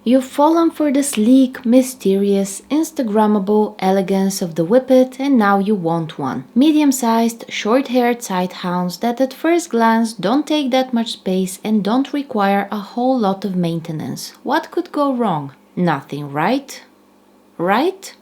You've fallen for the sleek, mysterious, Instagrammable elegance of the whippet and now you want one. Medium-sized, short-haired sighthounds that at first glance don't take that much space and don't require a whole lot of maintenance. What could go wrong? Nothing, right? Right?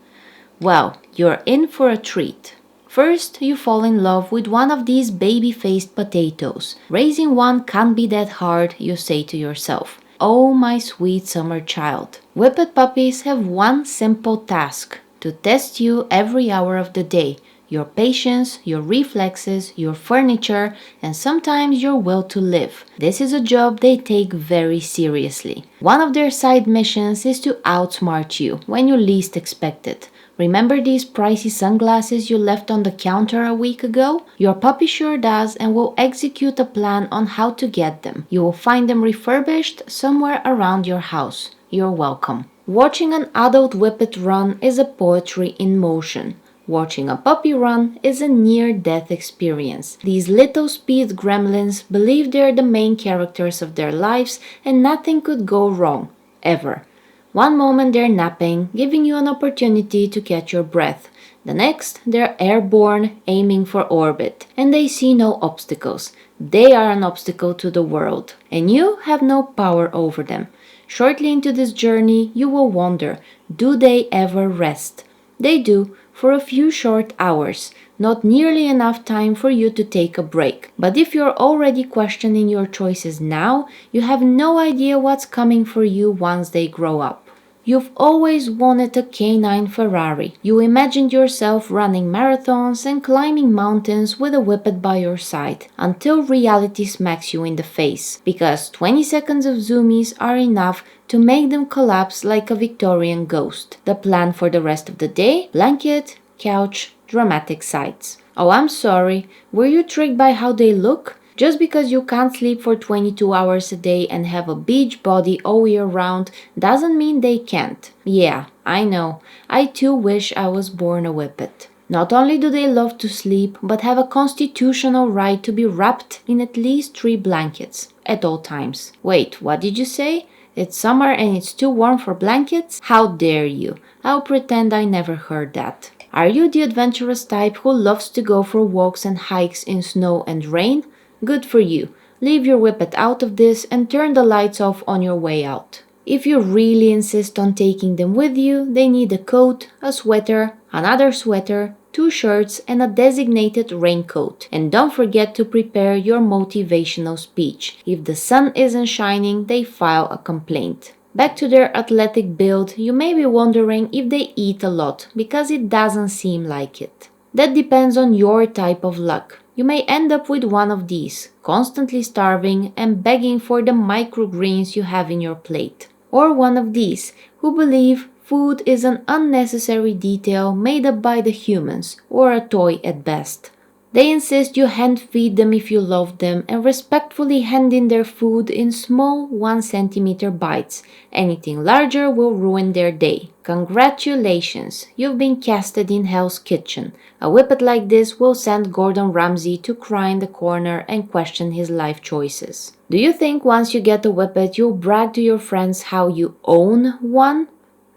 Well, you're in for a treat. First, you fall in love with one of these baby-faced potatoes. Raising one can't be that hard, you say to yourself. Oh, my sweet summer child. Whippet puppies have one simple task: to test you every hour of the day. Your patience, your reflexes, your furniture, and sometimes your will to live. This is a job they take very seriously. One of their side missions is to outsmart you when you least expect it. Remember these pricey sunglasses you left on the counter a week ago? Your puppy sure does and will execute a plan on how to get them. You will find them refurbished somewhere around your house. You're welcome. Watching an adult whippet run is a poetry in motion. Watching a puppy run is a near-death experience. These little speed gremlins believe they're the main characters of their lives and nothing could go wrong, ever. One moment they're napping, giving you an opportunity to catch your breath. The next, they're airborne, aiming for orbit, and they see no obstacles. They are an obstacle to the world, and you have no power over them. Shortly into this journey, you will wonder, do they ever rest? They do, for a few short hours, not nearly enough time for you to take a break. But if you're already questioning your choices now, you have no idea what's coming for you once they grow up. You've always wanted a canine Ferrari. You imagined yourself running marathons and climbing mountains with a whippet by your side, until reality smacks you in the face, because 20 seconds of zoomies are enough to make them collapse like a Victorian ghost. The plan for the rest of the day? Blanket, couch, dramatic sights. Oh, I'm sorry, were you tricked by how they look? Just because you can't sleep for 22 hours a day and have a beach body all year round doesn't mean they can't. Yeah, I know. I too wish I was born a whippet. Not only do they love to sleep, but have a constitutional right to be wrapped in at least 3 blankets at all times. Wait, what did you say? It's summer and it's too warm for blankets? How dare you? I'll pretend I never heard that. Are you the adventurous type who loves to go for walks and hikes in snow and rain? Good for you. Leave your whippet out of this and turn the lights off on your way out. If you really insist on taking them with you, they need a coat, a sweater, another sweater, 2 shirts and a designated raincoat. And don't forget to prepare your motivational speech. If the sun isn't shining, they file a complaint. Back to their athletic build, you may be wondering if they eat a lot, because it doesn't seem like it. That depends on your type of luck. You may end up with one of these, constantly starving and begging for the microgreens you have in your plate. Or one of these, who believe food is an unnecessary detail made up by the humans, or a toy at best. They insist you hand feed them if you love them and respectfully hand in their food in small 1 centimeter bites. Anything larger will ruin their day. Congratulations, you've been casted in Hell's Kitchen. A whippet like this will send Gordon Ramsay to cry in the corner and question his life choices. Do you think once you get a whippet you'll brag to your friends how you own one?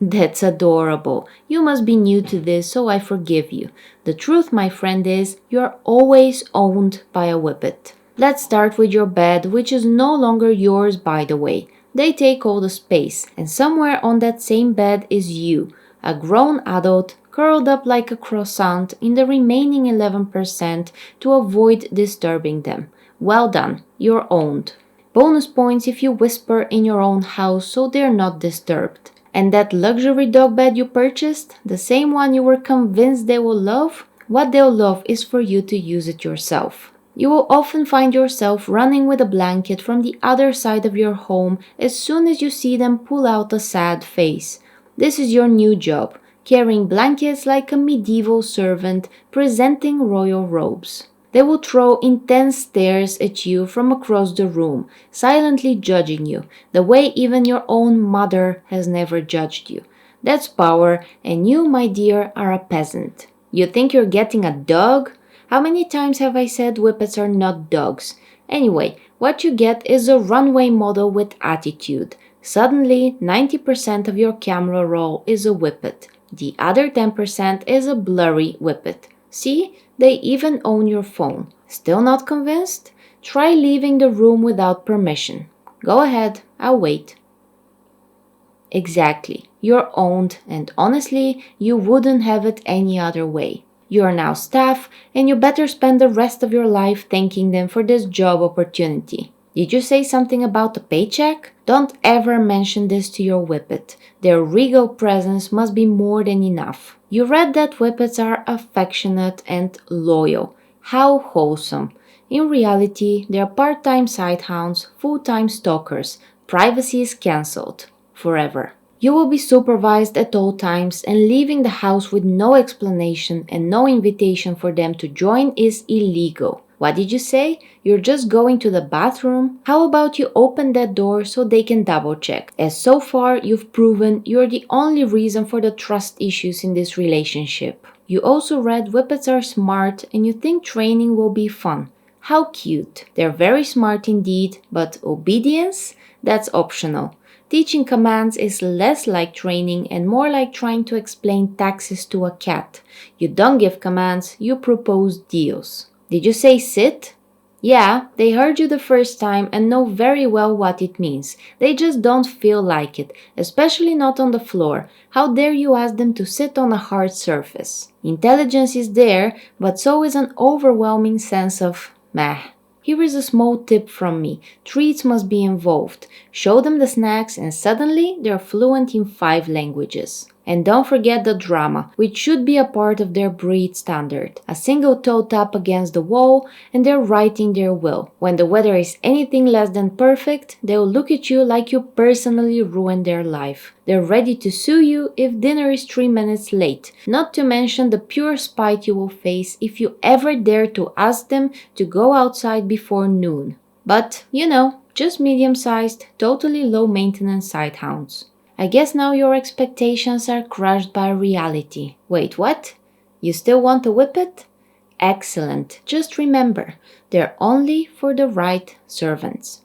That's adorable. You must be new to this, so I forgive you. The truth, my friend, is you're always owned by a whippet. Let's start with your bed, which is no longer yours, by the way. They take all the space, and somewhere on that same bed is you, a grown adult, curled up like a croissant in the remaining 11% to avoid disturbing them. Well done, you're owned. Bonus points if you whisper in your own house so they're not disturbed. And that luxury dog bed you purchased, the same one you were convinced they will love? What they'll love is for you to use it yourself. You will often find yourself running with a blanket from the other side of your home as soon as you see them pull out a sad face. This is your new job, carrying blankets like a medieval servant presenting royal robes. They will throw intense stares at you from across the room, silently judging you, the way even your own mother has never judged you. That's power, and you, my dear, are a peasant. You think you're getting a dog? How many times have I said whippets are not dogs? Anyway, what you get is a runway model with attitude. Suddenly, 90% of your camera roll is a whippet. The other 10% is a blurry whippet. See, they even own your phone. Still not convinced? Try leaving the room without permission. Go ahead, I'll wait. Exactly. You're owned, and honestly, you wouldn't have it any other way. You are now staff, and you better spend the rest of your life thanking them for this job opportunity. Did you say something about the paycheck? Don't ever mention this to your whippet. Their regal presence must be more than enough. You read that whippets are affectionate and loyal. How wholesome. In reality, they're part-time sighthounds, full-time stalkers. Privacy is cancelled. Forever. You will be supervised at all times, and leaving the house with no explanation and no invitation for them to join is illegal. What did you say? You're just going to the bathroom? How about you open that door so they can double check? As so far you've proven you're the only reason for the trust issues in this relationship. You also read whippets are smart and you think training will be fun. How cute. They're very smart indeed, but obedience? That's optional. Teaching commands is less like training and more like trying to explain taxes to a cat. You don't give commands, you propose deals. Did you say sit? Yeah, they heard you the first time and know very well what it means. They just don't feel like it, especially not on the floor. How dare you ask them to sit on a hard surface? Intelligence is there, but so is an overwhelming sense of meh. Here is a small tip from me. Treats must be involved. Show them the snacks and suddenly they're fluent in 5 languages. And don't forget the drama, which should be a part of their breed standard. A single toe tap against the wall and they're writing their will. When the weather is anything less than perfect, they'll look at you like you personally ruined their life. They're ready to sue you if dinner is 3 minutes late, not to mention the pure spite you will face if you ever dare to ask them to go outside before noon. But, just medium-sized, totally low-maintenance sighthounds. I guess now your expectations are crushed by reality. Wait, what? You still want a whippet? Excellent. Just remember, they're only for the right servants.